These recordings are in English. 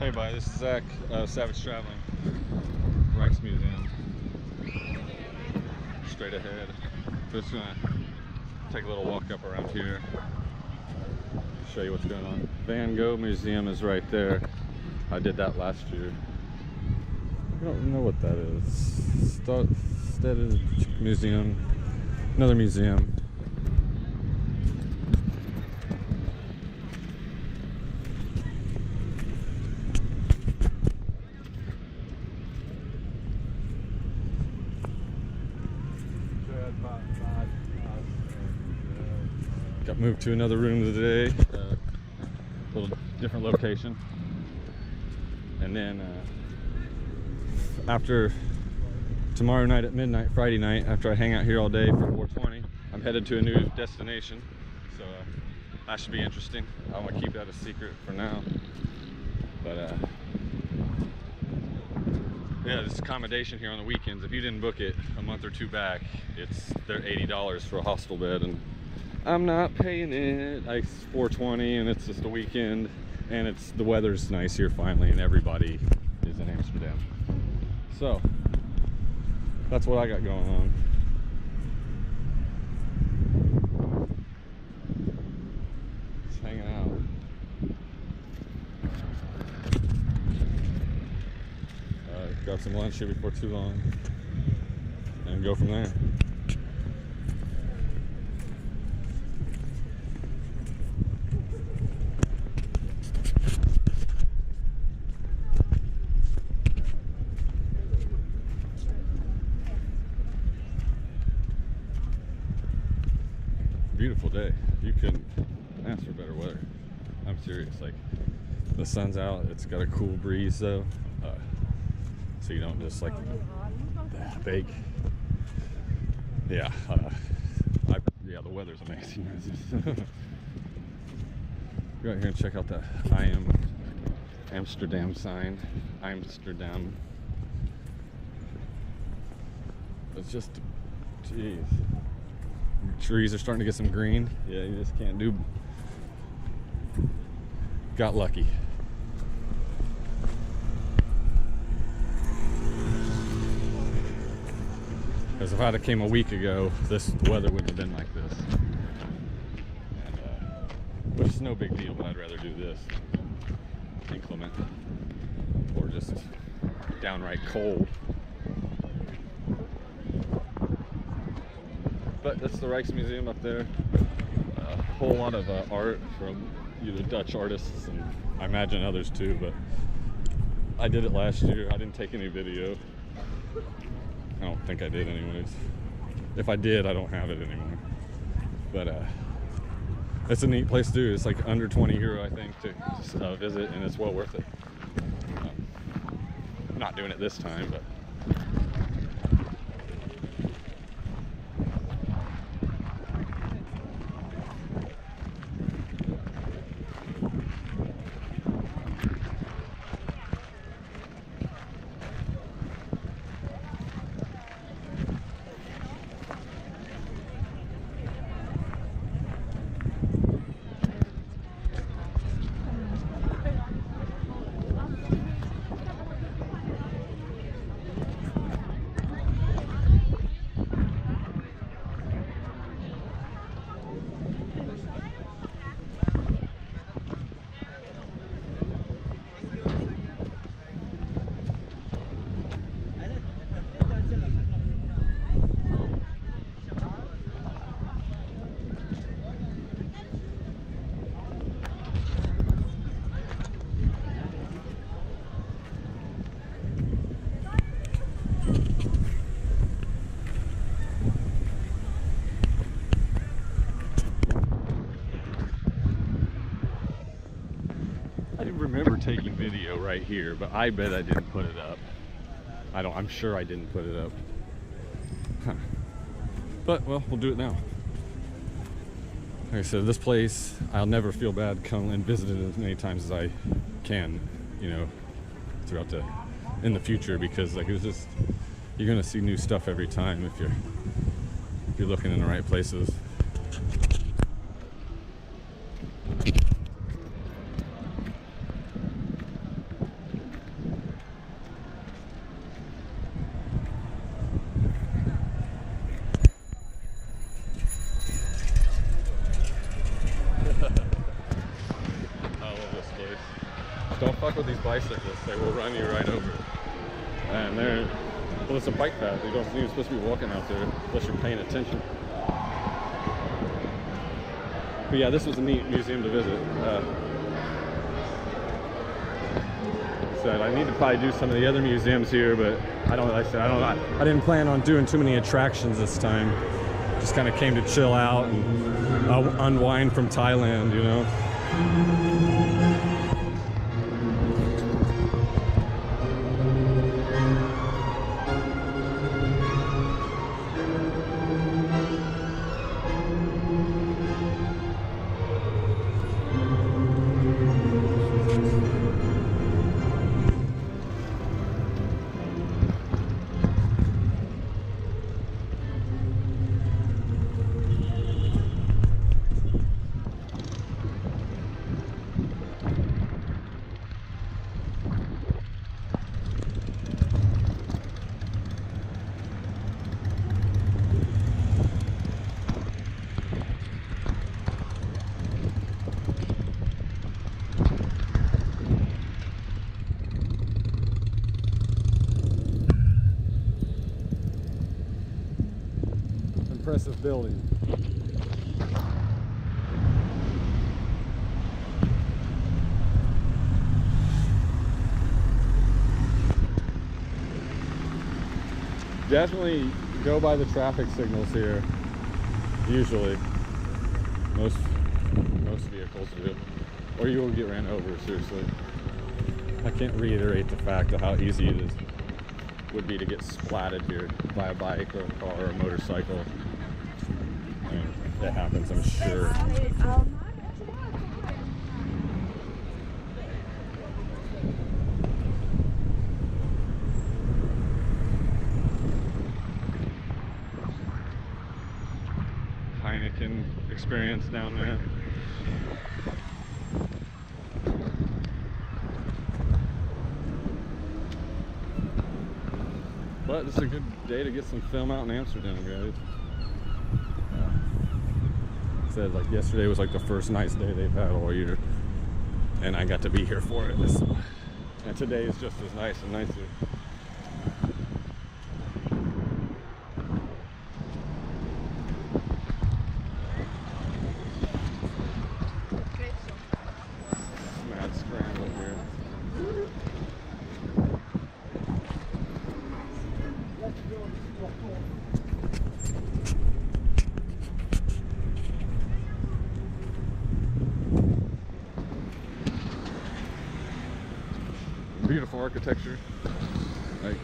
Hey, bye. This is Zach, Savage Traveling, Rijksmuseum. Straight ahead. Just gonna take a little walk up around here, show you what's going on. Van Gogh Museum is right there. I did that last year. I don't know what that is. Stedelijk Museum. Another museum. Got moved to another room today, a little different location. And then after tomorrow night at midnight, Friday night, after I hang out here all day for 420, I'm headed to a new destination. So that should be interesting. I want to keep that a secret for now. But yeah, this accommodation here on the weekends, if you didn't book it a month or two back, they're $80 for a hostel bed, and I'm not paying it. It's 420 and it's just a weekend, and the weather's nice here finally, and everybody is in Amsterdam. So that's what I got going on. Just hanging out. Grab some lunch here before too long and go from there. Beautiful day. You couldn't ask for better weather. I'm serious. Like, the sun's out. It's got a cool breeze though, so you don't just like bake. Yeah, yeah. The weather's amazing. Go out here and check out that I Amsterdamn sign. I Amsterdam. It's just, jeez. Trees are starting to get some green. Yeah, you just can't do. Got lucky. Because if I'd have came a week ago, the weather wouldn't have been like this. And, which is no big deal, but I'd rather do this inclement or just downright cold. But that's the Rijksmuseum up there. A whole lot of art from either Dutch artists, and I imagine others too, but I did it last year. I didn't take any video. I don't think I did anyways. If I did, I don't have it anymore. But it's a neat place to do. It's like under 20 euro, I think, to visit, and it's well worth it. I'm not doing it this time, but I remember taking video right here, but I bet I didn't put it up. I'm sure I didn't put it up. Huh. But, well, we'll do it now. Like I said, this place, I'll never feel bad coming and visiting as many times as I can, you know, in the future, because like it's just, you're gonna see new stuff every time if you're looking in the right places. don't fuck with these bicyclists. They will run you right over. And they're, well, it's a bike path. You don't, you're supposed to be walking out there unless you're paying attention. But yeah, this was a neat museum to visit. Said I need to probably do some of the other museums here, but I don't. Like I said, I didn't plan on doing too many attractions this time. Just kind of came to chill out and unwind from Thailand, you know. Impressive building. Definitely go by the traffic signals here. Usually, most vehicles do, or you will get ran over. Seriously, I can't reiterate the fact of how easy it would be to get splatted here by a bike or a car or a motorcycle. I mean, that happens, I'm sure. Heineken experience down there. But it's a good day to get some film out in Amsterdam, guys. Said like yesterday was like the first nice day they've had all year, and I got to be here for it. And today is just as nice and nicer. Mad scramble here. Beautiful architecture. Like I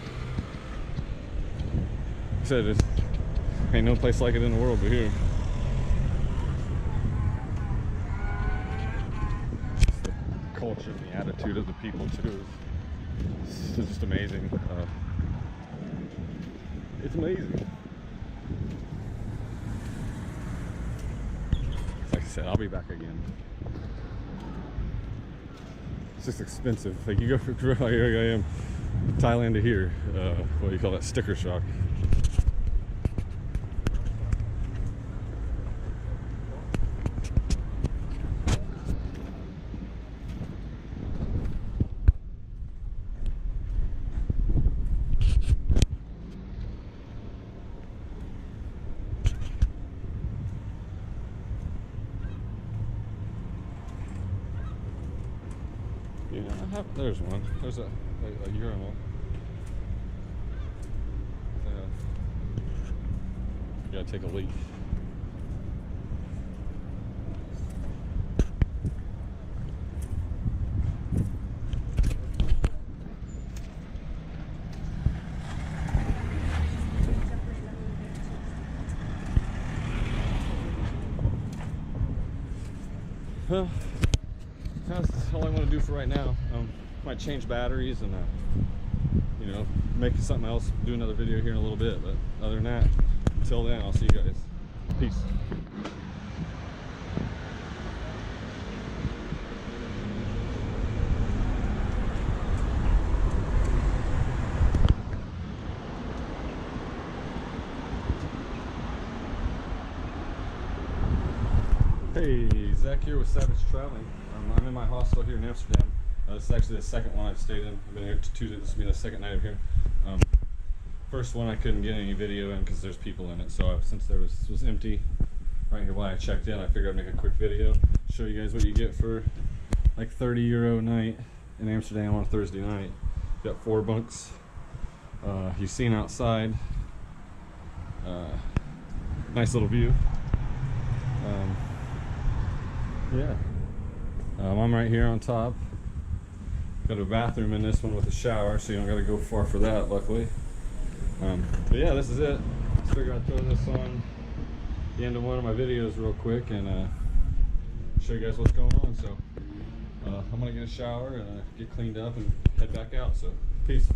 said, it's ain't no place like it in the world but here. Just the culture and the attitude of the people too. It's just amazing. It's amazing. Like I said, I'll be back again. It's just expensive. Like you go from here I am, Thailand to here. What do you call that? Sticker shock. Yeah, there's one. There's a urinal. You gotta take a leak. Well, that's all I want to do for right now. Might change batteries and you know, make something else, do another video here in a little bit, but other than that, until then, I'll see you guys. Peace. Hey, Zach here with Savage Traveling. I'm in my hostel here in Amsterdam. This is actually the second one I've stayed in. I've been here Tuesday. This will be the second night of here. First one I couldn't get any video in because there's people in it. So since this was empty right here while I checked in, I figured I'd make a quick video, show you guys what you get for like €30 a night in Amsterdam on a Thursday night. You got 4 bunks. You've seen outside. Nice little view. Yeah. I'm right here on top. Got a bathroom in this one with a shower, so you don't got to go far for that, luckily. But yeah, this is it. Just figured I'd throw this on the end of one of my videos real quick and show you guys what's going on. So I'm gonna get a shower and get cleaned up and head back out. So peace.